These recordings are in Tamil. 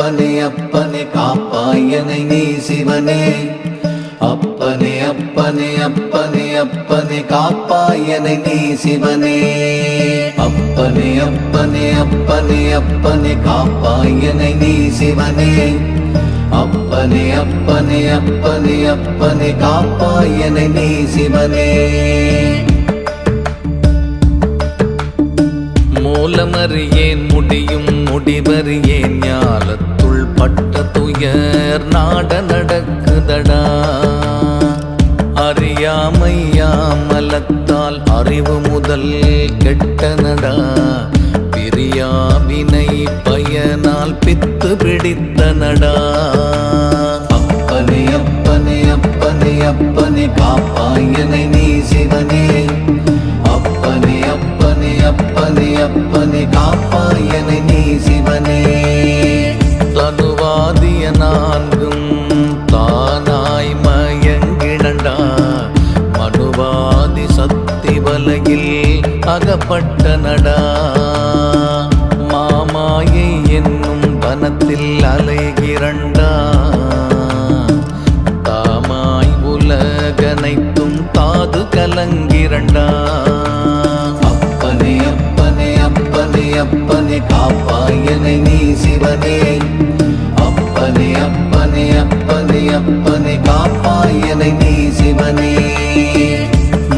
அப்பனே அப்பனே காப்பாயனை நீ சிவனே. அப்பனே அப்பனே அப்பனே அப்பனே காப்பாயனை நீ சிவனே. அப்பனே அப்பனே அப்பனே அப்பனே காப்பாயனை நீ சிவனே. அப்பனே அப்பனே அப்பனே அப்பனே காப்பாயனை நீ சிவனே. மூலமறியேன் முடியும் முடிவறியேன் ஞாலத்துள் பட்ட துயர் நாட நடக்குதடா. அறியாமையாமலத்தால் அறிவு முதல் கெட்டனடா. பிரியாவினை பயனால் பித்து பிடித்தனடா. அப்பனே அப்பனே அப்பனே அப்பனே காப்பாயனை நீ சிவனே. அப்பனே அப்பனே அப்பனே அப்பனே காப்பாயனை நீ சிவனே. தனுவாதிய நான்கும் தானாய் மயங்கிடண்டா. மனுவாதி சக்தி வலையில் அகப்பட்டனடா. மாமாயை என்னும் வனத்தில் அலைகிறண்டா. தாமாய் உலகனைத்தும் தாது கலங்கிறண்டா. அப்பனே அப்பனே அப்பனே அப்பனே காப்பாயனை நீ சிவனே. அப்பனே அப்பனே அப்பனே அப்பனே காப்பாயனை நீ சிவனே.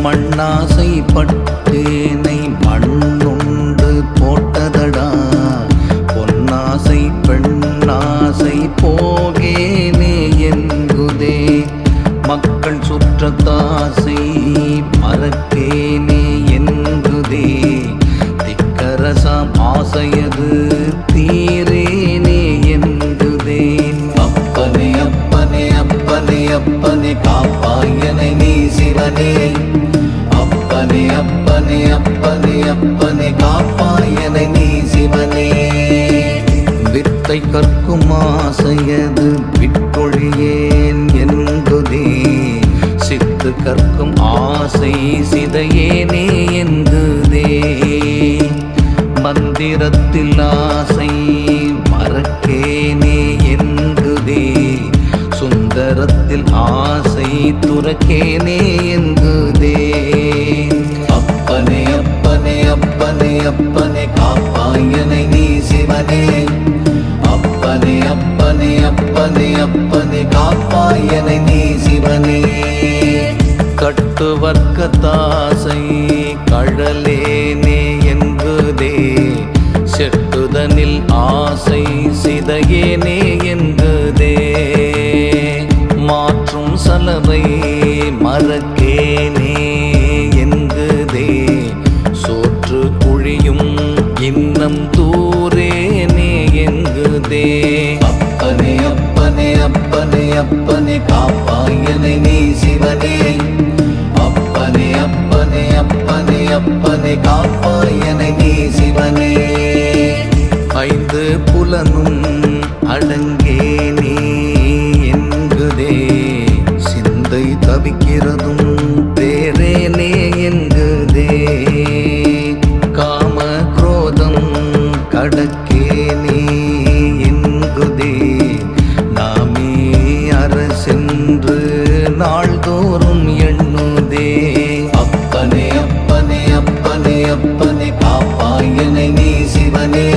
மண்ணாசை பட்டேனை மண்ணுண்டு போட்டதடா. பொன்னாசை பெண்ணாசை போகேனே என்குதே. மக்கள் சுற்றத்தாசை மறக்கேனே என்குதே. திக்கரசாம் ஆசையது தீரேனே என்குதே. அப்பனே அப்பனே அப்பனே அப்பனே காப்பாயனை நீ சிவனே. அப்பனே அப்பனே அப்பனே அப்பனே காப்பாயனை நீ சிவனே. வித்தை கற்கும் ஆசையது விட்டொழியேன் என்குதே. சித்து கற்கும் ஆசை சிதையேனே என்குதே. மந்திரத்தில் ஆசை மறக்கேனே என்குதே. சுந்தரத்தில் ஆசை துறக்கேனே என்குதே. அப்பனே அப்பனே அப்பனே அப்பனே காப்பாயனை நீ சிவனே. அப்பனே அப்பனே அப்பனே அப்பனே காப்பாயனை நீ சிவனே. கட்டுவர்க்கத்தாசை கழலேனே என்குதே. செட்டுதனில் ஆசை சிதையேனே என்குதே. மாற்றும் சலவை மறக்கேனே என்குதே. சோற்று குழியும் இன்னம் தூரேனே என்குதே. அப்பனே அப்பனே அப்பனே அப்பனே காப்பாயனை நீ சிவனே. அப்பனே அப்பனே அப்பனே அப்பனே காப்பாயனை நீ சிவனே. ஐந்து புலனும் அடங்கேனே என்குதே. சிந்தை தவிக்கிறதும் தேரேனே என்குதே. காம குரோதம் கடக்கேனே என்குதே. நாமே அரசென்று நாள்தோறும் எண்ணுதே. அப்பனே அப்பனே அப்பனே அப்பனே காப்பாயனை நீ சிவனே.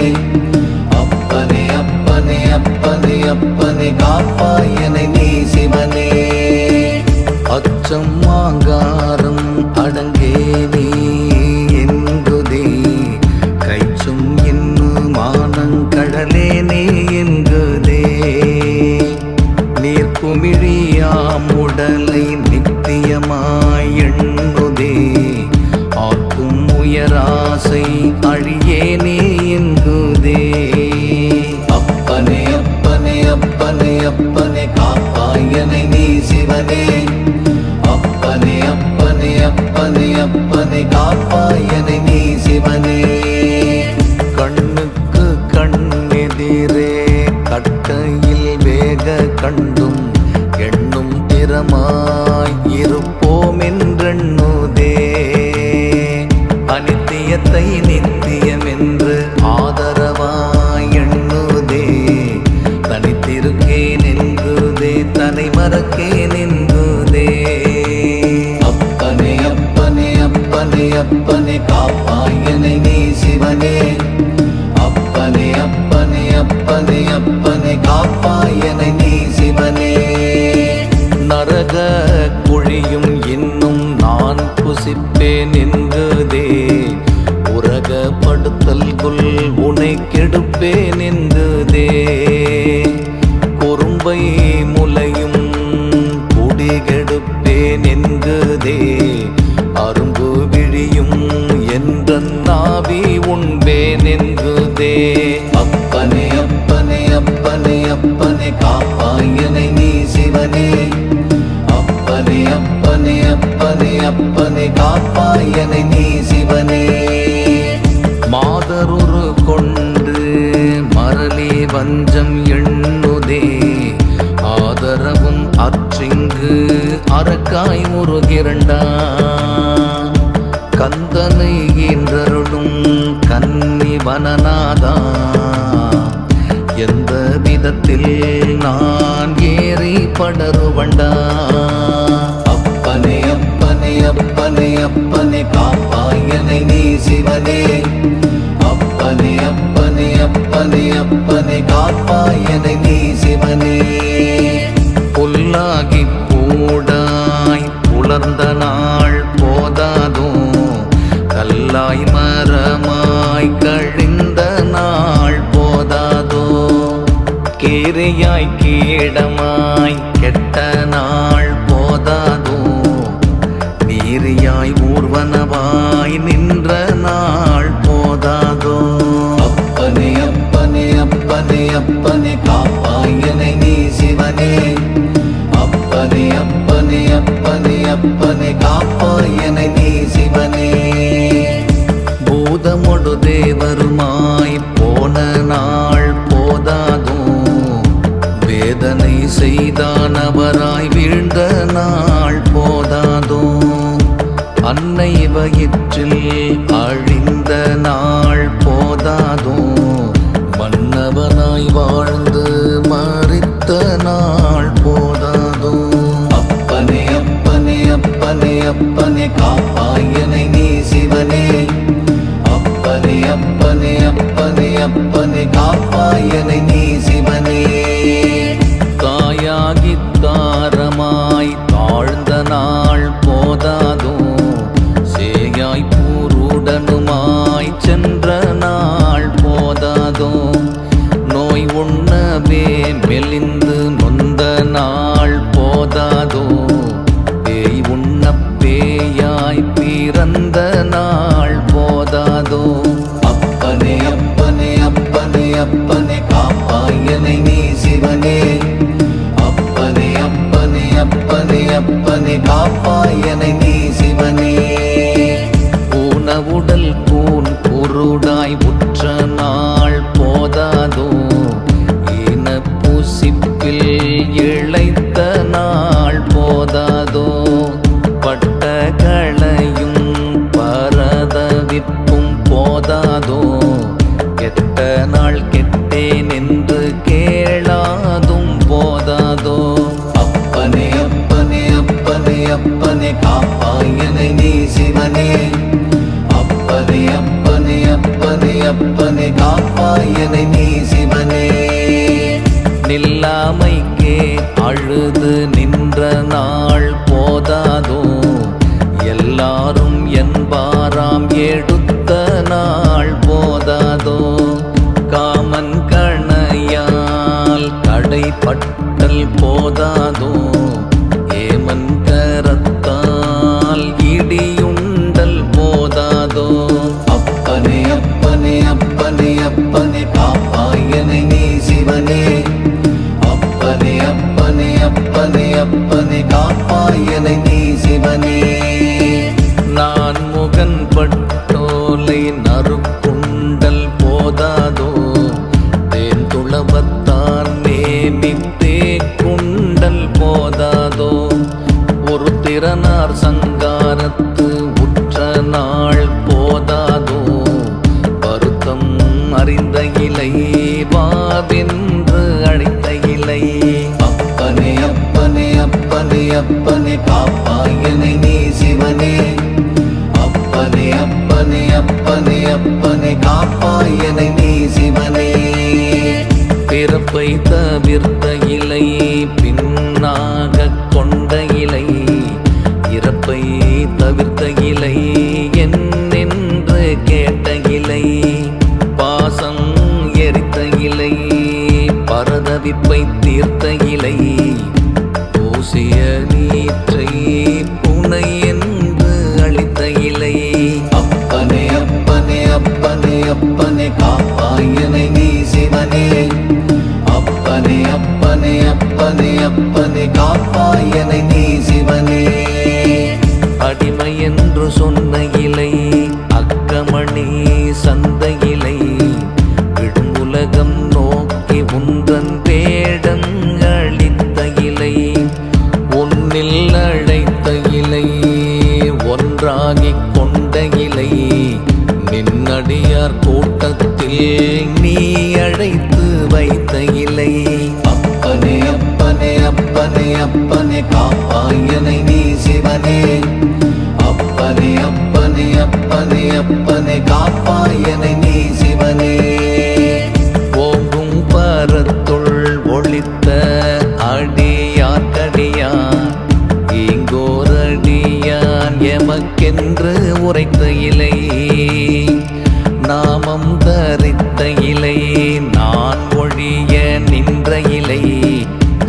அப்பனே அப்பனே அப்பனே அப்பனே காப்பாயனை நீ சிவனே. அச்சம் ஆங்காரம் அடங்கேனே என்குதே. கைச்சும் இன்னும் மானங்கடலேனே என்குதே. நீர்க்குமிழியாம் உடலை நித்தியமாய் எண்ணுதே. ஆக்கும் உயராசை அழியேனே என்குதே. அப்பனே அப்பனே அப்பனே அப்பனே காப்பாயனை நீ சிவனே. அப்பனே அப்பனே அப்பனே அப்பனே காப்பாயனை நீ சிவனே. கண்ணுக்கு கண்ணெதிரே கட்டையில் வேக கண்டும் எண்ணும் திறமாய் இருப்போம் என்றெண்ணுதே. அனித்தியத்தை நித்தியமென்று ஆதரவாய் எண்ணுதே. அப்பனே அப்பனே காப்பாயனை நீ சிவனே. நரக குழியும் இன்னும் நான் புசிப்பேன் என்குதே, உரகப்படுத்தல்குள் உனை கெடுப்பேன் என்குதே. குறும்பை முலையும் குடிகெடுப்பேன் என்குதே, அரும்பு விழியும் என்ற நாவி உண்பேன் என்குதே. அப்பனே அப்பனே அப்பனே அப்பனே காப்பாயனை நீ சிவனே. அப்பனே அப்பனே அப்பனே அப்பனே காப்பாயனை நீ சிவனே. மாதருரு கொண்டு மரளி வஞ்சம் எண்ணுதே, ஆதரவும் அற்றிங்கு அரக்காய் முருகிரண்டா. கந்தனை ஈன்றருளும் கன்னி வனநாதா, எந்த விதத்தில் நான் ஏறி படருவண்டா. அப்பனே அப்பனே அப்பனே அப்பனே காப்பாயனை நீ சிவனே. அப்பனே அப்பனே அப்பனே அப்பனே காப்பாயனை நீ சிவனே. புல்லாகி பூடாய் புலர்ந்த நாள் போதாதோ, கல்லாய் மரமாய் கழிந்த நாள் போதாதோ. கீரியாய் கீடமாய் கெட்ட நாள் போதாதோ, நீரியாய் ஊர்வனவாய் நின்ற நாள் போதாதோ. அப்பனே அப்பனே அப்பனே அப்பனே காப்பாயனை நீ சிவனே. அப்பனே அப்பனே அப்பனே அப்பனே காப்பாயனை நீ சிவனே. பூதமொடு தேவருமாய் போன நாள் போதாதோ, வேதனை செய்தானவராய் வீழ்ந்த நாள் போதாதோ. அன்னை வயிற்றில் அழிந்த நாள் போதாதோ, மன்னவனாய் வாழ்ந்து மறித்த நாள் போதாதோ. அப்பனே அப்பனே அப்பனே அப்பனே காப்பாயனை நீ சிவனே. அப்பனே அப்பனே அப்பனே அப்பனே காப்பாயனை நீ சிவனே. தாயாகி தாரமாய் தாழ்ந்த நாள் போதாதோ, சேயாய் பூருடனுமாய் சென்ற நாள் போதாதோ. நோய் உண்ணவே மெலிந்து நொந்த நாள் போதாதோ, பேய் உண்ண பேயாய் பிறந்த நாள் போதாதோ. அப்பனே அப்பனே அப்பனே அப்பனே காப்பாயனை நீ சிவனே. அப்பனே அப்பனே அப்பனே அப்பனே காப்பாயனை நீ சிவனே. ஊனவுடல் கூன் குருடாய் உற்ற நாள் போதாதோ, ஈன பூசிப்பில் இழைத்த நாள் போதாதோ. பட்ட களையும் பரதவிப்பும் போதாதோ, கெட்ட நாள் கெட்டேன் என்று கேளாதும் போதாதோ. அப்பனே அப்பனே அப்பனே அப்பனே காப்பாயனை நீ சிவனே. அப்பனே அப்பனே அப்பனே அப்பனே காப்பாயனை நீ சிவனே. நில்லாமைக்கே அழுது நின்ற நாள் போதாதோ, எல்லாரும் என்பாராம் எடுத்த நாள் போதாதோ. காமன் கணையால் கடைப்பட்டல் போதாதோ, ஏமன் கரத்தால் இடியுண்டல் போதாதோ. அப்பனே அப்பனே அப்பனே அப்பனே காப்பாயனை நீ சிவனே. அப்பனே அப்பனே அப்பனே அப்பனே காப்பாயனை நீ சிவனே. நான் முகன் பட்டோலை நறுக்குண்டல் போதாதோ, தேன் துளவத்தான் நேமித்தே குண்டல் போதாதோ. ஒரு திறனார் சங்காரத்து உற்ற நாள் போதாதோ, வருத்தம் அறிந்த இலை வாவென்று அழைத்த இலை. அப்பனே அப்பனே அப்பனே அப்பனே காப்பாயனை நீ சிவனே. அப்பனே அப்பனே அப்பனே அப்பனே காப்பாயனை நீ சிவனே. பிறப்பை தவிர்த்த இலை பின்னாக கொண்ட இலை இறப்பை தவிர்த்த இலை என்னென்று கேட்ட இலை பாசம் எரித்த இலை பரதவிப்பை தீர்த்த இலை பூசிய நீற்றை புனை என்று அளித்த இலை அப்பனே அப்பனே அப்பனே அப்பனே காப்பாயனை நீ சிவனே அப்பனே அப்பனே அப்பனே அப்பனே காப்பாயனை நீ சிவனே அடிமை என்று சொன்ன இலை அக்கமணி சந்த இலை விடுமுலகம் நோக்கி உந்தன் வேடங்களித்த இலை ஒன்னில் அழைத்த இலை ஒன்றாகிக் கொண்ட இலை நின்னடியார் கூட்டத்தில் நீ அழைத்து வைத்த இலை அப்பனே அப்பனே அப்பனே அப்பனே காப்பாயனை நீ சிவனே அப்பனே அப்பனே அப்பனே அப்பனே காப்பாயனை நீ சிவனே ஓங்கும் பரத்துள் ஒளித்த அடியார்க்கடியான் ஈங்கோரடியான் எமக்கென்று உரைத்த இலை நாமம் தரித்த இலை நான் ஒழிய நின்ற இலை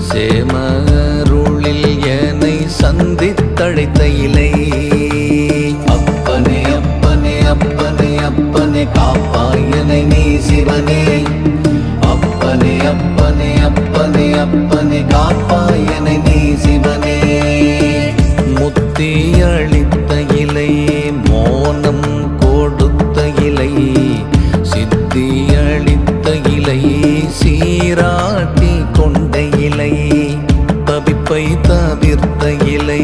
சேமருளில் என்னை சந்தித்தழைத்த இலை அப்பனே அப்பனே அப்பனே அப்பனே காப்பாயனை நீ சிவனே அப்பனே அப்பனே அப்பனே அப்பனே காப்பாயனை நீ சிவனே முத்தி அளித்த இலை மோனம் கொடுத்த இலை சித்தி அளித்த இலை சீராட்டி கொண்ட இலை தவிப்பை தவிர்த்த இலை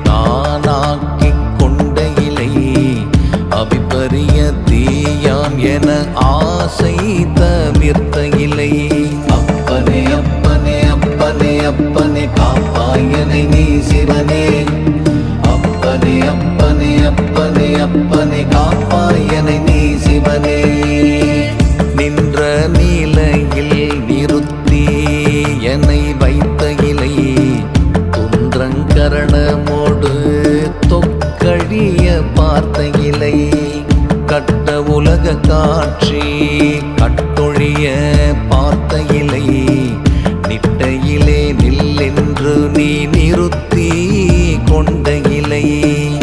தானாக்கி கொண்ட இலை அபிபரிய தீயாம் என ஆசை தவிர்த்த இலை அப்பனே அப்பனே அப்பனே அப்பனே காப்பாயனை நீ சிவனே அப்பனே அப்பனே அப்பனே அப்பனே காப்பாயனை நீ சிவனே நின்ற நிலையில் நிறுத்தி என்னை வைத்த இலை துன்றங்கரணமோடு தொக்கழிய பார்த்த இலை கட்ட உலக காட்சி கட்டொழிய பார்த்த இலை நிட்டையிலே நில்லென்று நீ நிறுத்தி கொண்ட இலை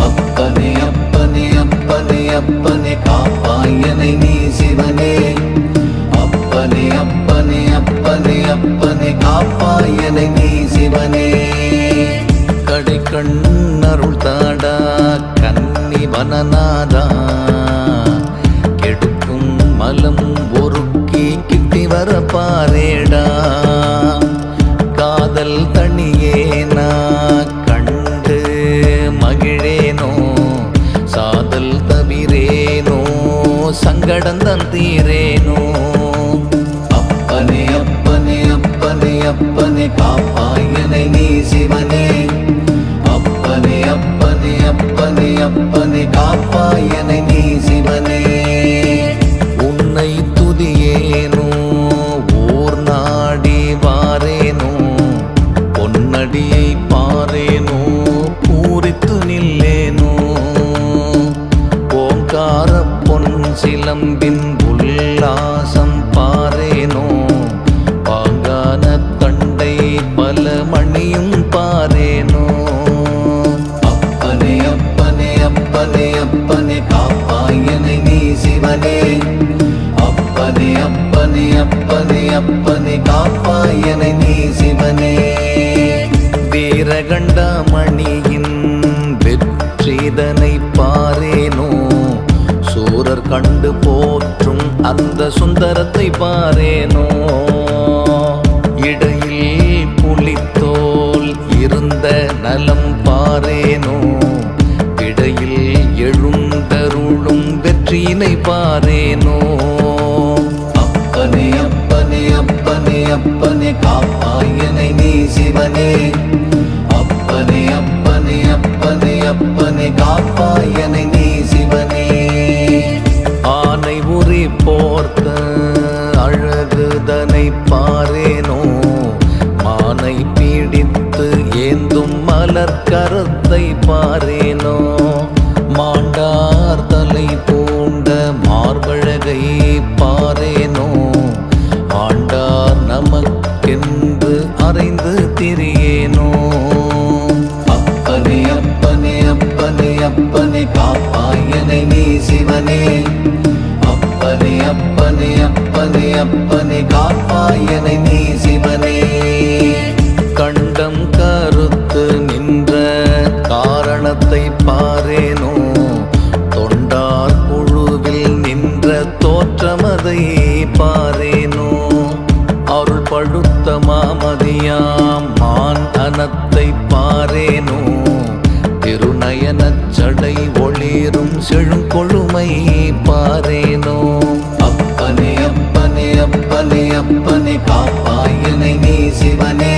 அப்பனே அப்பனே அப்பனே அப்பனே காப்பாயனை நீ சிவனே அப்பனே அப்பனே அப்பனே அப்பனே காப்பாயனை நீ சிவனே கடை கண்ணருள் தாடா கன்னி வனநாதா கெடுக்கும் மலம் ஒருக்கி கிட்டி வர பாரேடா காதல் தனியேனா கண்டு மகிழேனோ சாதல் தவிரேனோ சங்கடந்தன் தீரேனோ அப்பனே அப்பனே அப்பனே அப்பனே காப்பாயனை நீ சிவனே அப்பனே அப்பனே அப்பனே அப்பனே காப்பாயனை நீ சிவனே உன்னை துதியேனோ ஊர் நாடி வாரேனோ பொன்னடியை பாரேனோ பூரித்து நில்லேனோ ஓங்கார பொன் சிலம்பின் உல்லாசம் பாரேனோ பாங்கான தண்டை பல மணியும் பாரேனோ அப்பனே அப்பனே அப்பனே அப்பனே காப்பாயனை நீ சிவனே அப்பனே அப்பனே அப்பனே அப்பனே காப்பாயனை நீ சிவனே வீரகண்டமணியின் வெற்றிதனை பாரேனோ சூரர் கண்டு போற்றும் அந்த சுந்தரத்தை பாரேனோ இடையில் புலித்தோல் இருந்த நலம் பாரேனோ இடையில் எழுந்தருளும் வெற்றியினை பாரேனோ அப்பனே அப்பனே அப்பனே அப்பனே காப்பாயனை நீ சிவனே அப்பனே அப்பனே அப்பனே அப்பனே காப்பாயனை நீ சிவனே ஆனை உரி போர்த்த அழகுதனை பாரேனோ வளர் கருத்தை பாரேனோ மாண்டார் தலை பூண்ட மார்பழகை பாரேனோ ஆண்டார் நமக்கென்று அறைந்து திரியேனோ அப்பனே அப்பனே அப்பனே அப்பனே காப்பாயனை நீ சிவனே அப்பனே அப்பனே அப்பனே அப்பனே காப்பாயனை நீ சிவனே கண்டம் கருத்து நின்ற காரணத்தை பாரேனோ தொண்டார் குழுவில் நின்ற தோற்றமதை பாரேனோ அருள் பழுத்த மாமதியாம் மான் அனத்தை பாரேனோ திருநயனச் சடை ஒளிரும் செழுங்கொழுமை பாரேனோ அப்பனே அப்பனே அப்பனே அப்பனே காப்பாயனை நீ சிவனே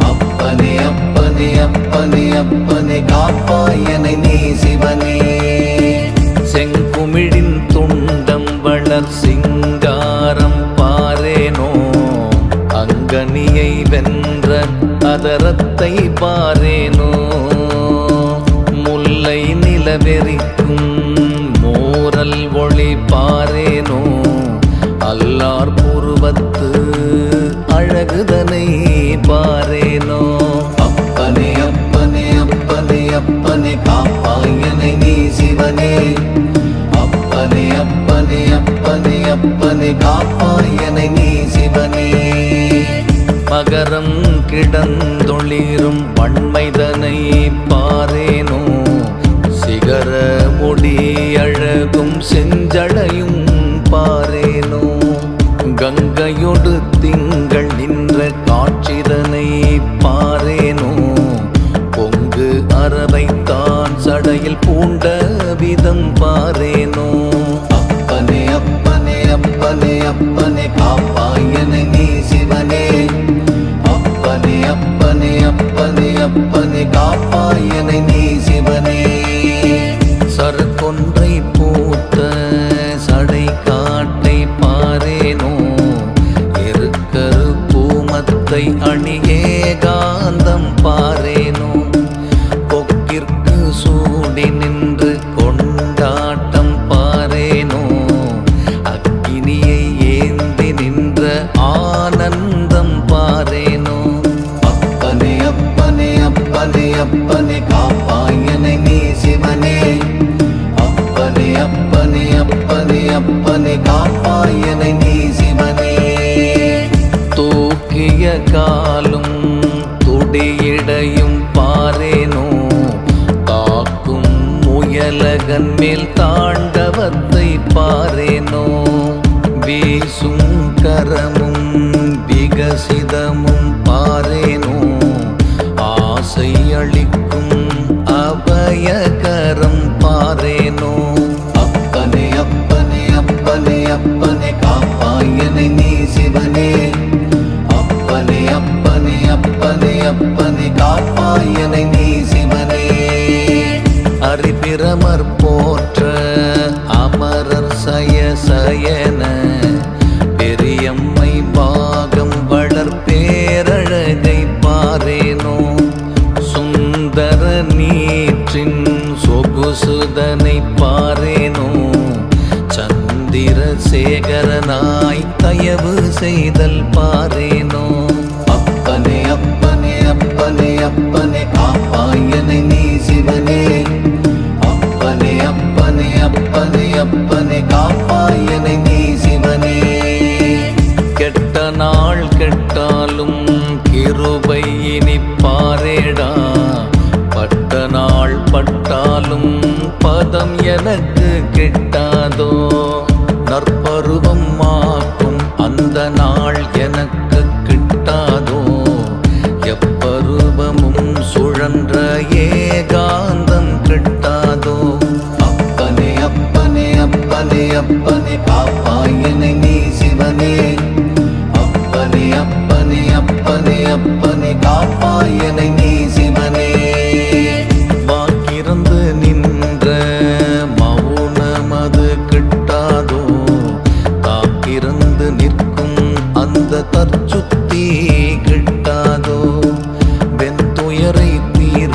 அப்பனே அப்பனே அப்பனே அப்பனே காப்பாயனை நீ சிவனே செங்குமிழின் துண்டம் வளர் சிங்காரம் பாரேனோ அங்கனியை வென்ற அதரத்தை பாரேனோ முல்லை நிலவெறிக்கும் மோரல் ஒளி பாரேனோ அல்லார் புருவத்து அழகுதனை பாரேனோ அப்பனே அப்பனே அப்பனே அப்பனே காப்பாயனை நீ சிவனே அப்பனே அப்பனே அப்பனே அப்பனே காப்பாயனை நீ சிவனே மகரம் கிடந்தொளிரும் வன்மைதனை பாரேனோ சிகர முடி அழகும் செஞ்சடையும் பாரேனோ கங்கையொடு திங்கள் நின்ற காட்சிதனை பாரேனோ பொங்கு அரவைத்தான் சடையில் பூண்ட விதம் பாரேனோ அப்பனே அப்பனே அப்பனே அப்பனே காப்பாயனை நீ சிவனே அப்பனே அப்பனே அப்பனே அப்பனே காப்பாயனை நீ சிவனே சரக்கொன்றை பூத்த சடை காட்டை பாரேனோ இருக்கரு பூமத்தை அணியே காந்தம் பாரேனோ கொக்கிற்கு சூடி நின்று கொண்டாட்டம் பாரேனோ அக்கினியை ஏந்தி நின்ற ஆனந்தம் பாரேனோ அப்பனே அப்பனே அப்பனே அப்பனே காப்பாயனை நீ சிவனே அப்பனே அப்பனே அப்பனே அப்பனே காப்பாயனை நீ சிவனே தூக்கிய காலும் துடியிடையும் பாரேனோ தாக்கும் முயலகன் மேல் தாண்டவத்தை பாரேனோ வீசும் கரமும் விகசிதமும் பாரேனோ ஆசை அளிக்கும் அபயகரம் பாரேனோ அப்பனே அப்பனே அப்பனே அப்பனே காப்பாயனை நீ சிவனே அப்பனே அப்பனே அப்பனே அப்பனே காப்பாயனை நீ சிவனே அரிபிரமர் போற்ற அமரர் சய சயன பெரியம்மை பாகம் வளர் பேரழகை பாரேனோ சுந்தர நீற்றின் சொகுசுதனை பாரேனோ சந்திரசேகரனாய் தயவு செய்தல் பாரேனோ அப்பனே அப்பனே அப்பனே அப்பனே காப்பாயனை நீ சிவனே அப்பனே அப்பனே அப்பனே அப்பனே காப்பாயனை நீ சிவனே கெட்ட நாள் கெட்டாலும் கிருபை இனி பாரேடா பட்ட நாள் பட்டாலும் பதம் எனக்கு கிட்டாதோ நற்பருவம் ஆக்கும் அந்த நாள் எனக்கு கிட்டாதோ எப்பருவமும் சுழன்ற ஏகாந்தம் கிட்டாதோ அப்பனே அப்பனே அப்பனே அப்பனே காப்பாயனை நீ சிவனே அப்பனே அப்பனே அப்பனே அப்பனே காப்பாயனை நீ சிவனே வாக்கிறந்து நின்ற மௌனமது கிட்டாதோ தாக்கிறந்து நிற்கும் அந்த தற்சுத்தி கிட்டாதோ வெந்துயரை தீர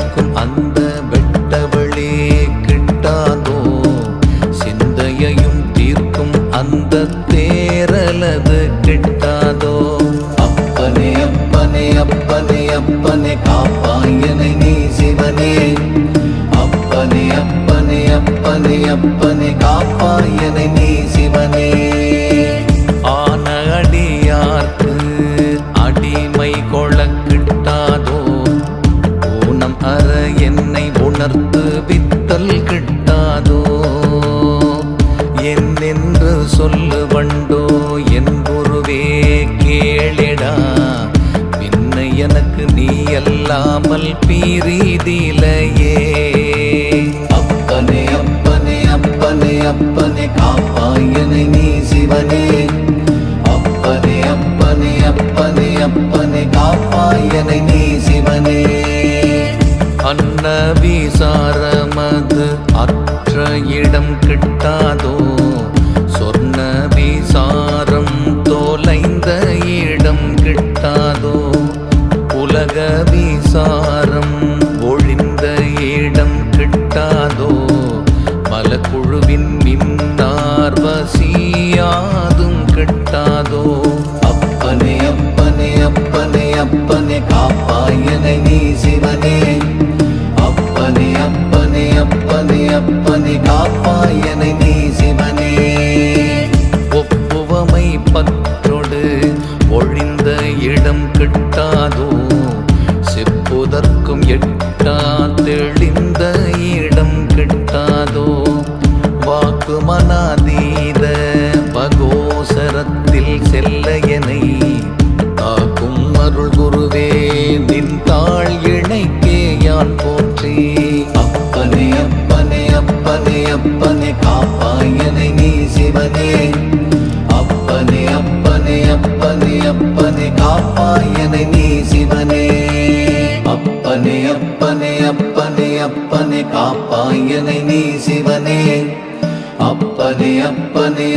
கிட்டாதோ. அப்பனே அப்பனே அப்பனே அப்பனே காப்பாய் என்னை நீ சிவனே. அப்பனே அப்பனே அப்பனே அப்பனே காப்பாய் என்னை நீ சிவனே. ஆன அடியார்க்கு அடிமை கொள கிட்டாதோ. ஊனம் அற என்னை உணர்த்து வித்தல் கிட்டாதோ. என்னென்று சொல்லு வண்டோ என் குருவே கேளிடா. பின்ன எனக்கு நீ அல்லாமல் பீரிதிலையே. அப்பனே அப்பனே அப்பனே அப்பனே காப்பாய் என்னை நீ சிவனே. அப்பனே அப்பனே அப்பனே அப்பனே காப்பாய் என்னை நீ சிவனே. அன்ன விசாரமது அற்ற இடம் கிட்டாதோ. சொர்ண விசாரம் தோலைந்த இடம் கிட்டாதோ. உலக விசாரம் ஒழிந்த இடம் கிட்டாதோ. மலக்குழுவின் மின்னார் வசியாதும் கிட்டாதோ. அப்பனே அப்பனே அப்பனே அப்பனே காப்பாய் என்னை நீ சிவனே. அப்பனே அப்பனே அப்பனே அப்பனே காப்பாய் என்னை நீ சிவனே. ஒப்புவமை பற்றொடு ஒழிந்த இடம் கிட்டாதோ. செப்புதற்கும் எட்டா தெளிந்த இடம் கிட்டாதோ. வாக்கு மனாதீத பகோசரத்தில் செல்ல எனை காக்கும் அருள் குருவே நின் தாழ் இணைக்கே யான் போற்றி. அப்பனே அப்பனே அப்பனே அப்பனே காப்பாய் என்னை நீ சிவனே. அப்பனே அப்பனே அப்பனே அப்பனே காப்பாய் என்னை நீ சிவனே. அப்பனே அப்பனே அப்பனே அப்பனே காப்பாய் என்னை நீ சிவனே. அப்பனே அப்பனே